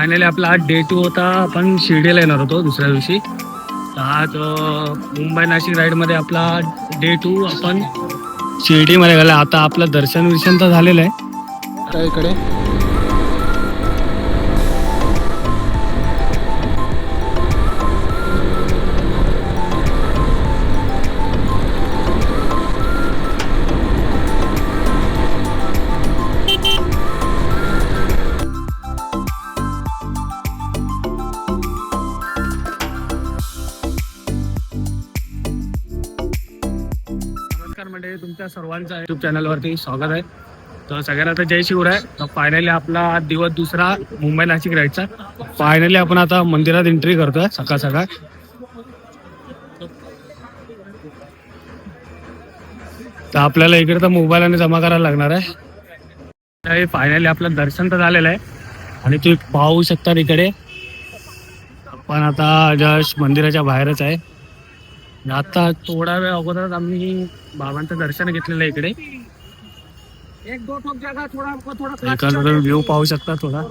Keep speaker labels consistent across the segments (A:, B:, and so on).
A: Finally आपला आज day 2 होता. आपण शिर्डीला येणार होतो दुसऱ्या दिवशी. तर आज मुंबई नाशिक राईडमध्ये आपला डे 2 आपण शिर्डीमध्ये गेला. आता आपलं दर्शन विर्शन तर झालेलं आहे. आता इकडे म्हणजे तुमच्या सर्वांचं यूट्यूब चॅनलवरती स्वागत आहे. तर सगळ्यांना तर जय शिवराय. तर फायनली आपला दिवस दुसरा मुंबई नाशिक राईडचा. फायनली आपण आता मंदिरात एंट्री करतोय सकाळ सकाळ. तर आपल्याला इकडे तर मोबाईलने जमा करायला लागणार आहे. फायनली आपलं दर्शन तर झालेलं आहे आणि तुम्ही पाहू शकता इकडे आपण आता जस्ट मंदिराच्या बाहेरच आहे. आता थोडा वेळ अगोदरच आम्ही बाबांचं दर्शन घेतलेलं आहे इकडे. इकडे व्ह्यू पाहू शकता थोडा.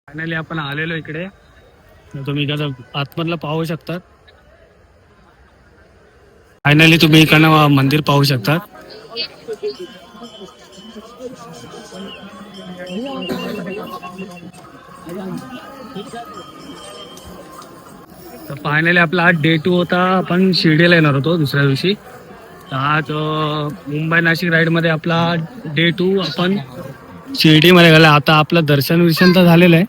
A: फायनली आपण आलेलो इकडे. तुम्ही इकडं आतमधलं पाहू शकता. फायनली तुम्ही इकडनं मंदिर पाहू शकता. तर फायनली आपला आज डे 2 होता. आपण शिर्डीला येणार होतो दुसऱ्या दिवशी. तर आज मुंबई नाशिक राईडमध्ये आपला डे 2 आपण शिर्डीमध्ये गेला. आता आपलं दर्शन विर्शन तर झालेलं आहे.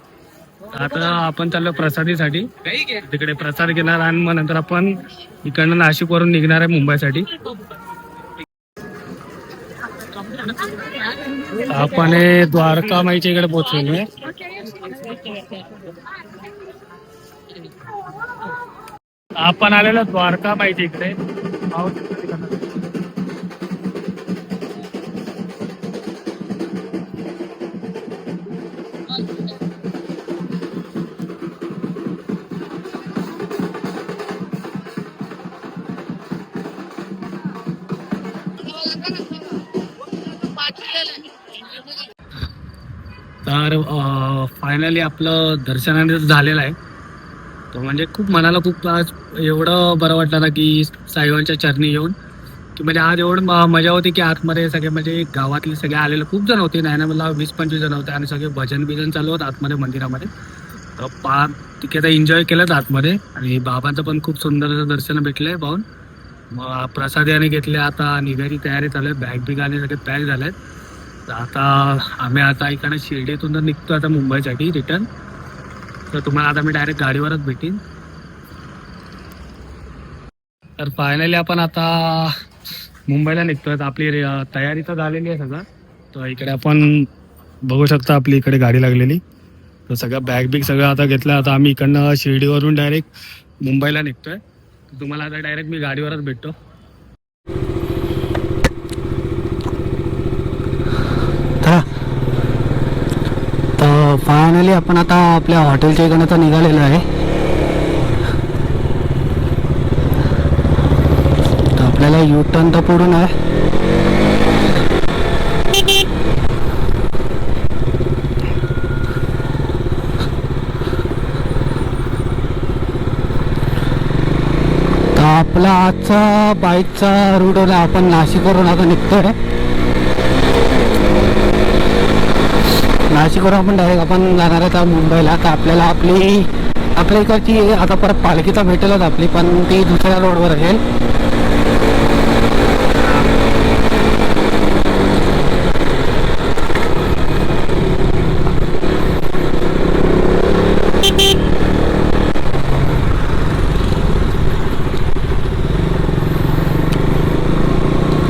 A: आता आपण चाललो प्रसादीसाठी. तिकडे प्रसाद घेणार आणि मग नंतर आपण इकडनं नाशिक वरून निघणार आहे मुंबईसाठी. आपण द्वारका माईच्या इकडे पोहोचलेलो आहे. आपण आलेलो द्वारका माईच्या इकडे. तर फायनली आपलं दर्शनाने झालेलं आहे. तो म्हणजे खूप मनाला खूप आज एवढं बरं वाटलं ना की साईबाबांच्या चरणी येऊन की म्हणजे आज एवढं मजा होती की आतमध्ये सगळे म्हणजे गावातले सगळे आलेले खूप जण होते. नाही ना मला 20-25 जण होते आणि सगळे भजन बिजन चालू होतं आतमध्ये मंदिरामध्ये. तर तिकडे एन्जॉय केलं आतमध्ये आणि बाबांचं पण खूप सुंदर दर्शन भेटलंय पाहून. मग प्रसादाने घेतले. आता निघायची तयारी चालू आहे. बॅग बिग आणि सगळे पॅक झाले आहेत. तर आता आम्ही आता इकडे शिर्डीतून निघतो आता मुंबईसाठी रिटर्न. तर तुम्हाला आता मी डायरेक्ट गाडीवरच भेटीन. तर फायनली आपण आता मुंबईला निघतोय. आपली तयारी तर झालेली आहे सगळं. तर इकडे आपण बघू शकता आपली इकडे गाडी लागलेली. तर सगळं बॅग बिग सगळं आता घेतलं. आता आम्ही इकडनं शिर्डीवरून डायरेक्ट मुंबईला निघतोय. तुम्हाला आता डायरेक्ट मी गाडीवरच भेटतो. तर फायनली आपण आता आपल्या हॉटेलच्या इकडनं तर निघालेलो आहे. तर आपल्याला यू टर्न तर पुढून आहे. तर आपला आजचा बाईकचा रूट होता. आपण नाशिकवरून आता निघतोय. नाशिकवरून आपण डायरेक्ट आपण जाणार आहे मुंबईला. तर आपल्याला आपल्या इकडची आता परत पालखीचा भेटेलच आपली, पण ती दुसऱ्या रोडवर असेल.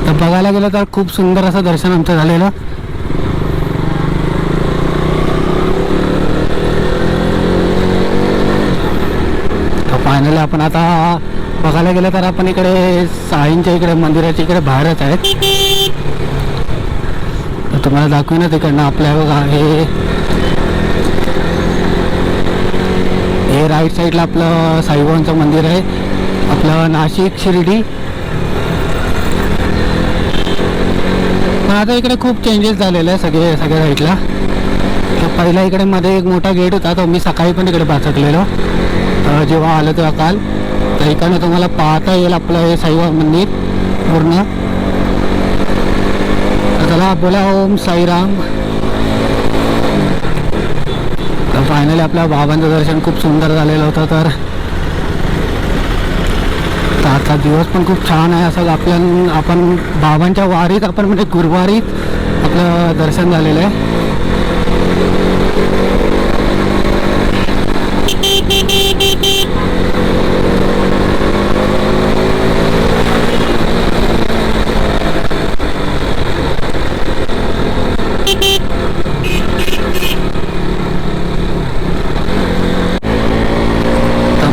A: तर बघायला गेलं तर खूप सुंदर असं दर्शन आमचं झालेलं. फायनली आपण आता बघायला गेलं तर आपण इकडे साईंच्या इकडे मंदिराच्या इकडे बाहेरच आहेत. तर तुम्हाला दाखवून तिकडनं आपल्या बघा हे
B: हे राईट साईडला आपलं साईबाबांचं मंदिर आहे, आपलं नाशिक शिर्डी. पण आता इकडे खूप चेंजेस झालेले आहे सगळ्या साईडला. तर पहिला इकडे मध्ये एक मोठा गेट होता, तो मी सकाळी पण इकडे पाचकलेलो जेव्हा आलो तेव्हा काल. तर इकडनं तुम्हाला पाहता येईल आपलं हे साईबाबा मंदिर पूर्ण. तर चला बोला ओम साईराम. तर फायनली आपल्या बाबांचं दर्शन खूप सुंदर झालेलं होतं. तर आजचा दिवस पण खूप छान आहे. असं आपण बाबांच्या वारीत आपण म्हणजे गुरुवारीत आपलं दर्शन झालेलं आहे.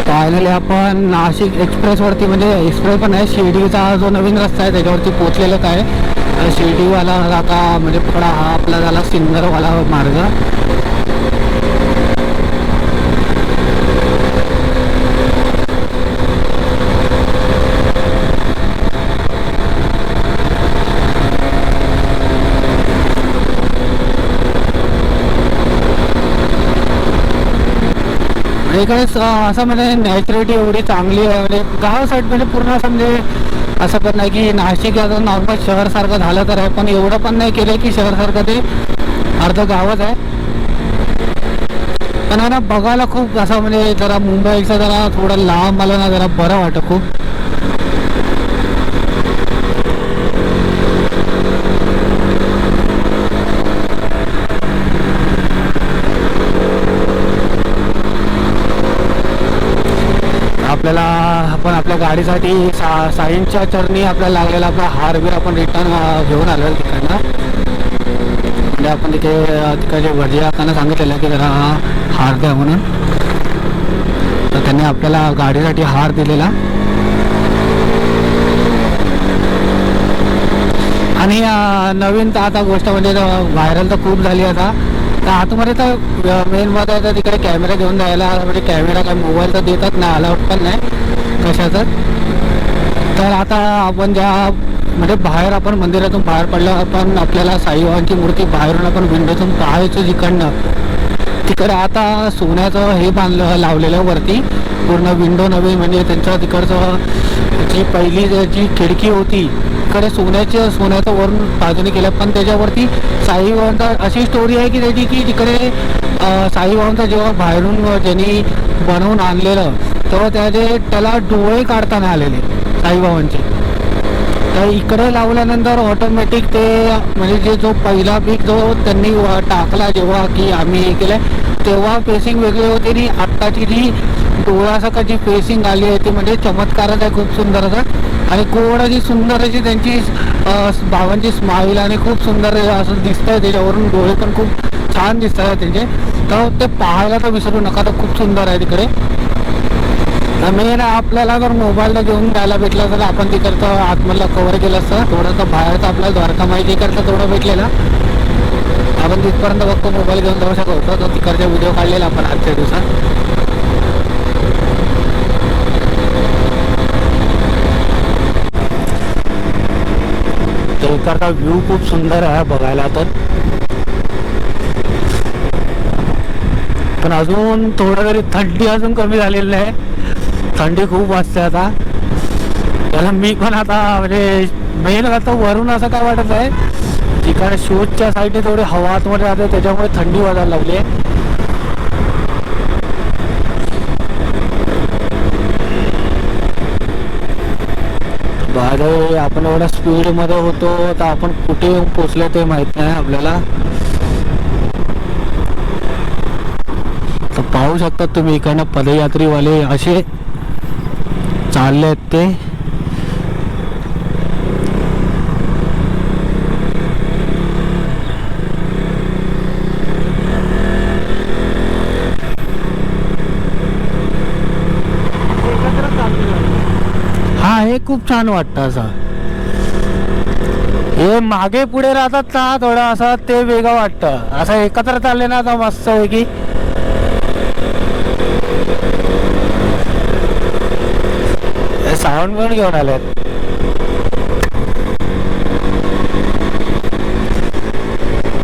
B: फायनली आपण नाशिक एक्सप्रेसवरती, म्हणजे एक्सप्रेस पण आहे, शिर्डीचा जो नवीन रस्ता आहे त्याच्यावरती पोचलेलाच आहे. शिर्डीवाला आता म्हणजे पकडा हा आपला झाला सिन्नरवाला मार्ग. इकडे असं म्हणजे नॅचरलिटी एवढी चांगली आहे. म्हणजे गाव साईड म्हणजे पूर्ण असं म्हणजे असं पण नाही की नाशिक आता नॉर्मल शहरसारखं झालं तर आहे, पण एवढं पण नाही केलं की शहरसारखं ते अर्ध गावच आहे. पण ना बघायला खूप असं म्हणजे जरा मुंबईचं जरा थोडं लांब आलं ना जरा बरं वाटतं खूप. आपल्याला आपण आपल्या गाडीसाठी साईंच्या चरणी आपल्याला लागलेला आपला हारबीर आपण रिटर्न घेऊन आलो तिकडनं. म्हणजे आपण तिकडे भजी काकांना सांगितलेलं की जरा हार द्या म्हणून. तर त्यांनी आपल्याला गाडीसाठी हार दिलेला. आणि नवीन तर आता गोष्ट म्हणजे व्हायरल तर खूप झाली आता. तर आतमध्ये तर मेन मध्ये तर तिकडे कॅमेरा घेऊन जायला, म्हणजे कॅमेरा काय मोबाईल तर देतात नाही, अलाउड पण नाही कशाचं. तर आता आपण ज्या म्हणजे बाहेर आपण मंदिरातून बाहेर पडलं, आपण आपल्याला साईबाबांची मूर्ती बाहेरून आपण विंडोतून पाहायचो जिकडनं. तिकडे आता सोन्याचं हे लावलेलं वरती पूर्ण विंडो नवीन, म्हणजे त्यांचं तिकडचं जी पहिली जी खिडकी होती तिकडे सोन्याचं वरून बाजूने केलं. पण त्याच्यावरती साईबाबांचा अशी स्टोरी आहे की त्याची की तिकडे साईबाबांचा जेव्हा बाहेरून ज्यांनी बनवून आणलेलं तेव्हा त्याला डोळे काढताना आलेले साईबाबांचे. तर इकडे लावल्यानंतर ऑटोमॅटिक ते म्हणजे जो पहिला पीक जो त्यांनी टाकला जेव्हा की आम्ही हे केलं तेव्हा फेसिंग वेगळी होती आणि आत्ताची जी डोळ्यासारखं जी फेसिंग आली आहे ती म्हणजे चमत्कारच आहे खूप सुंदर असं. आणि गोड अशी सुंदर अशी त्यांची बाबांची स्माईल आणि खूप सुंदर असं दिसत आहे. त्याच्यावरून डोळे पण खूप छान दिसत आहेत त्यांचे. तर ते पाहायला तर विसरू नका, तर खूप सुंदर आहे तिकडे. मेन आपल्याला जर मोबाईलला घेऊन जायला भेटलं तर आपण तिकडचं आतमधलं कव्हर केलं असतं. थोडंसं बाहेरचं आपल्याला द्वारका माहिती करता थोडं भेटलेलं, आपण तिथपर्यंत फक्त मोबाईल घेऊन जाऊ शकत होतो. तर तिकडचे व्हिडिओ काढलेला आपण आजच्या दिवसात. इकडचा व्ह्यू खूप सुंदर आहे बघायला. पण अजून थोडं तरी थंडी अजून कमी झालेली आहे. थंडी खूप वाजते आता. त्याला मी पण आता म्हणजे मेन आता वरून असं काय वाटत आहे तिकडे शूजच्या साईडने थोडी हवा आतमध्ये राहते त्याच्यामुळे थंडी वाजायला लागली आहे. बाय आपण एवढ्या स्पीडमध्ये होतो तर आपण कुठे पोचले ते माहित नाही आपल्याला. तर पाहू शकता तुम्ही इकडनं पदयात्रीवाले असे चालले आहेत ते. हा हे खूप छान वाटतं असं. हे मागे पुढे राहतात ना थोडं असं ते वेगळं वाटतं. असं एकत्र चालले ना आता मस्त आहे की जेवण पण घेऊन आलेत.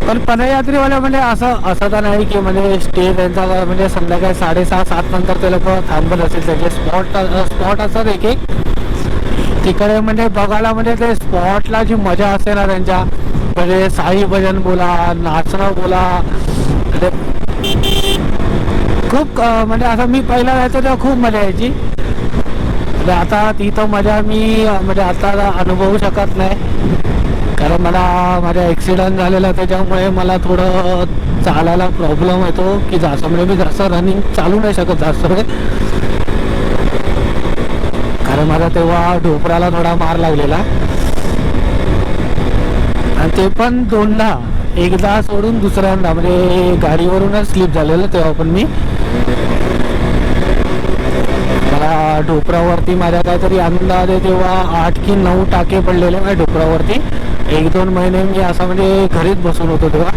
B: पण पदयात्रीवाले म्हणजे असं तर नाही की म्हणजे स्टे त्यांचा म्हणजे संध्याकाळी 6:30-7 नंतर ते लोक थांबत असतील. त्यांचे स्पॉट असतात एक एक तिकडे म्हणजे बघायला. म्हणजे ते स्पॉटला जी मजा असते ना त्यांच्या, म्हणजे साई भजन बोला, नाचणं बोला, म्हणजे खूप म्हणजे असं मी पहिला जायचो तेव्हा खूप मजा यायची. म्हणजे आता ती तर मजा मी म्हणजे आता अनुभवू शकत नाही, कारण मला माझा ॲक्सिडेंट झालेला. त्याच्यामुळे मला थोडं चालायला प्रॉब्लेम येतो की जास्त, म्हणजे मी जास्त रनिंग चालू नाही शकत जास्त वेळ, कारण माझा तेव्हा ढोपराला थोडा मार लागलेला. आणि ते पण दोनदा, एकदा सोडून दुसऱ्यांदा, म्हणजे गाडीवरूनच स्लिप झालेलं तेव्हा पण मी. मला ढोपरावरती माझ्या काहीतरी अंदाजे तेव्हा 8 की 9 टाके पडलेले माझ्या ढोपरावरती. 1-2 महिने मी असं म्हणजे घरीच बसून होतो तेव्हा.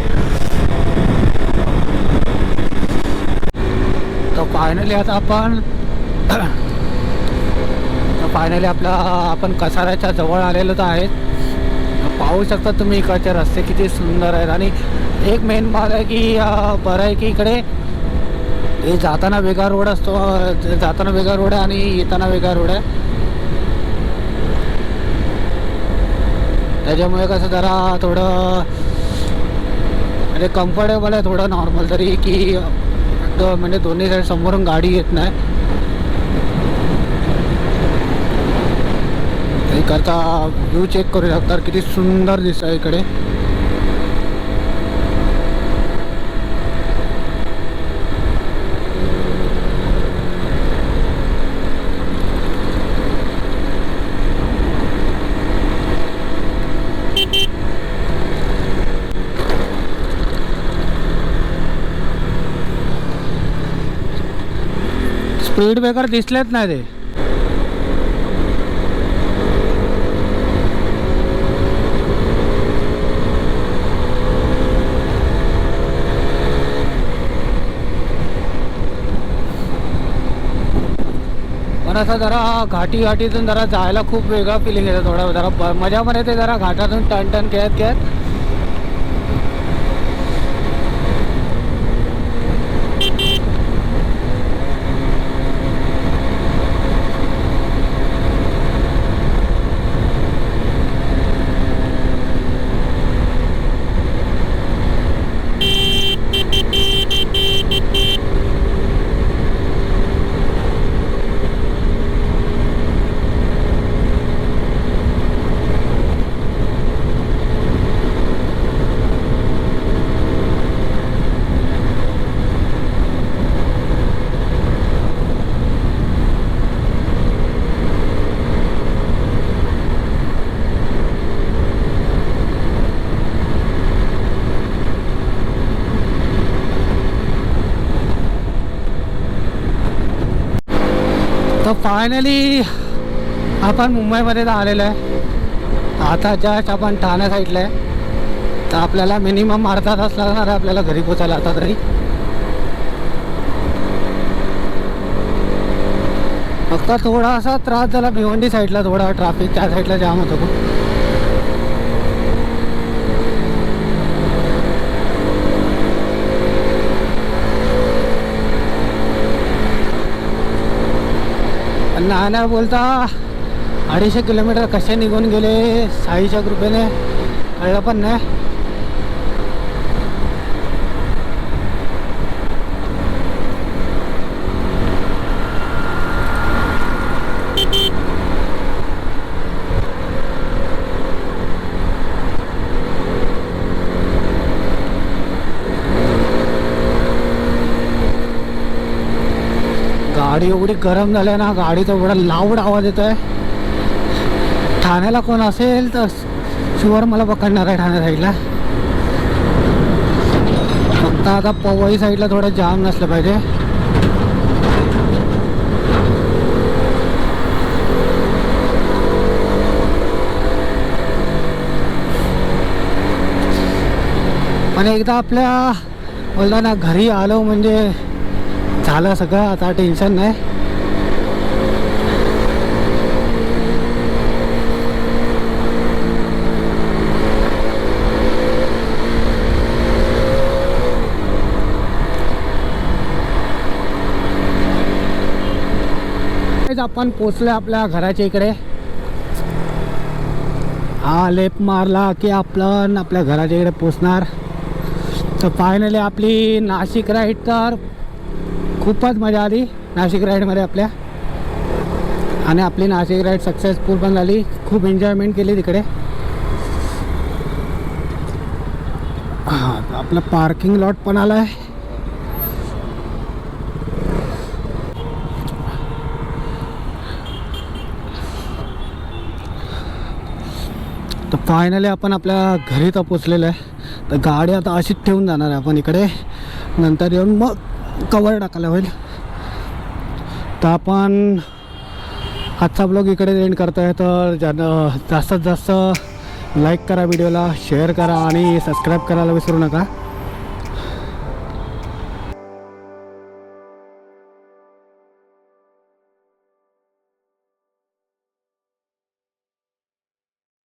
B: तर फायनली आता आपण कसाऱ्याच्या जवळ आलेलो तर आहेत. पाहू शकता तुम्ही इकडचे रस्ते किती सुंदर आहेत. आणि एक मेन बात आहे की बरं आहे की इकडे हे जाताना वेगळा रोड असतो, जाताना वेगळा रोड आहे आणि येताना वेगळा रोड आहे. त्याच्यामुळे कसं जरा थोडं म्हणजे कम्फर्टेबल आहे थोडं नॉर्मल तरी, की म्हणजे दोन्ही साईड समोरून गाडी येत नाही. करता व्ह्यू चेक करू शकता किती सुंदर दिसत आहे इकडे. स्पीड ब्रेकर दिसलेच नाही ते. पण असं जरा घाटीतून जरा जायला खूप वेगळा फिलिंग येतं. थोडा जरा मजा पण येते जरा घाटातून टन खेळत. तर फायनली आपण मुंबईमध्ये तर आलेलो आहे. आता जस्ट आपण ठाणे साईडला आहे. तर आपल्याला मिनिमम अर्धा तास लागणार आहे आपल्याला घरी पोचायला आता तरी. फक्त थोडासा त्रास झाला भिवंडी साईडला, थोडा ट्रॅफिक त्या साईडला जाम होतो. नाही बोलता 250 किलोमीटर कसे निघून गेले साईच्या कृपेने कळलं पण नाही. गाडी एवढी गरम झाली ना, गाडीचा एवढा लाऊड आवाज येतो आहे. ठाण्याला कोण असेल तर शुअर मला पकडणार आहे ठाणे साईडला. फक्त आता पवई साईडला थोडं जाम नसलं पाहिजे. पण एकदा आपल्या बोलता ना घरी आलो म्हणजे झालं सगळं, आता टेन्शन नाही. आपण पोचलो आपल्या घराच्या इकडे. हा लेप मारला की आपण आपल्या घराच्या इकडे पोचणार. तर फायनली आपली नाशिक राईड तर खूपच मजा आली नाशिक राईडमध्ये आपल्या. आणि आपली नाशिक राईड सक्सेसफुल पण झाली. खूप एन्जॉयमेंट केली तिकडे. आपलं पार्किंग लॉट पण आला आहे. तर फायनली आपण आपल्या घरी तर पोचलेलो आहे. तर गाडी आता अशीच ठेवून जाणार आहे आपण इकडे. नंतर येऊन मग कवर टाकायला होईल. तर आपण आजचा ब्लॉग इकडे एंड करतो आहे. तर जास्तीत जास्त लाईक करा, व्हिडिओला शेअर करा आणि सबस्क्राईब करायला विसरू नका.